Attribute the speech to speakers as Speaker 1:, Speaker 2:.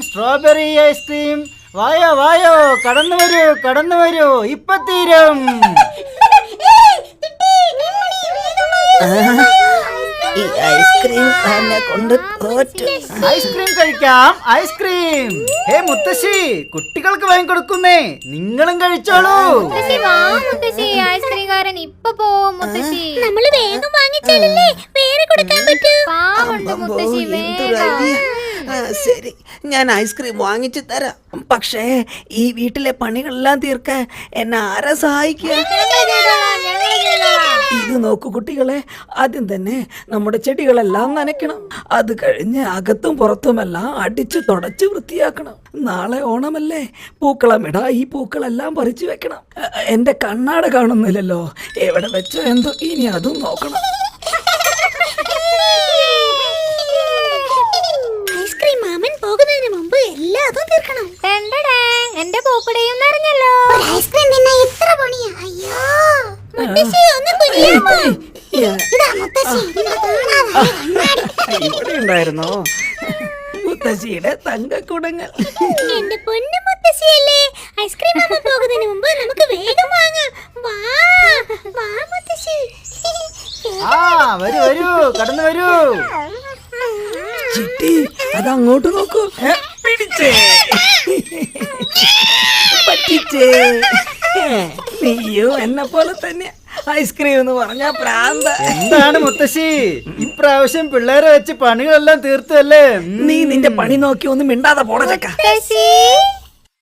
Speaker 1: Strawberry ice cream. വായോ വായോ, കടന്നു വരൂ, ഇപ്പൊ തീരും.
Speaker 2: ഈ ഐസ്ക്രീം കൊണ്ട് തോറ്റു.
Speaker 1: ഐസ്ക്രീം കഴിക്കാം, ഐസ്ക്രീം. ഹേ മുത്തശ്ശി, കുട്ടികൾക്ക് വാങ്ങിക്കൊടുക്കുന്നേ, നിങ്ങളും കഴിച്ചോളൂ.
Speaker 3: ഐസ്ക്രീംകാരൻ ഇപ്പൊ പോവും മുത്തശ്ശി.
Speaker 4: നമ്മള് വേഗം വാങ്ങിച്ചാലല്ലേ വേറെ കൊടുക്കാൻ പറ്റൂ.
Speaker 3: പാവുണ്ട് മുത്തശ്ശി, വേഗം.
Speaker 2: ശരി, ഞാൻ ഐസ്ക്രീം വാങ്ങിച്ചു തരാം. പക്ഷേ ഈ വീട്ടിലെ പണികളെല്ലാം തീർക്കാൻ എന്നെ ആരാ സഹായിക്കുക? ഇത് നോക്കൂ കുട്ടികളെ, ആദ്യം തന്നെ നമ്മുടെ ചെടികളെല്ലാം നനയ്ക്കണം. അത് കഴിഞ്ഞ് അകത്തും പുറത്തുമെല്ലാം അടിച്ചു തുടച്ച് വൃത്തിയാക്കണം. നാളെ ഓണമല്ലേ, പൂക്കളമിടാ. ഈ പൂക്കളെല്ലാം പറിച്ചു വെക്കണം. എന്റെ കണ്ണാട കാണുന്നില്ലല്ലോ, എവിടെ വെച്ചോ എന്തോ, ഇനി അതും നോക്കണം.
Speaker 4: ഐസ്ക്രീം മാമൻ പോകുന്നതിന് മുമ്പ് എല്ലാതും തീർക്കണം.
Speaker 3: എന്റെ പൂക്കടയും നിറഞ്ഞല്ലോ.
Speaker 4: ഐസ്ക്രീം തിന്നാ എത്ര പണിയാ. അയ്യോ മുത്തശ്ശി, ഒന്ന് കുനിയാമോ? ഇതാ മുത്തശ്ശി,
Speaker 2: ഇവിടെ ഉണ്ടായിരുന്നോ മുത്തശ്ശിയുടെ തങ്കക്കുടങ്ങൾ?
Speaker 4: എന്റെ പൊന്നു മുത്തശ്ശിയല്ലേ. ഐസ്ക്രീം മാമൻ പോകുന്നതിന് മുമ്പ് നമുക്ക് വേഗം വാങ്ങാം. വാ വാ മുത്തശ്ശി.
Speaker 1: വരൂ, കടന്നു വരൂ.
Speaker 2: ചിട്ടി, അതങ്ങോട്ട് നോക്കൂ. പിടിച്ചേ, പറ്റിച്ചേ. നീയോ എന്നെ പോലെ തന്നെ ഐസ്ക്രീം എന്ന് പറഞ്ഞ പ്രാന്ത.
Speaker 1: എന്താണ് മുത്തശ്ശി, ഇപ്രാവശ്യം പിള്ളേരെ വെച്ച് പണികളെല്ലാം തീർത്തല്ലേ?
Speaker 2: നീ നിന്റെ പണി നോക്കി ഒന്നും മിണ്ടാതെ പോട ചക്ക.
Speaker 3: മുത്തശ്ശി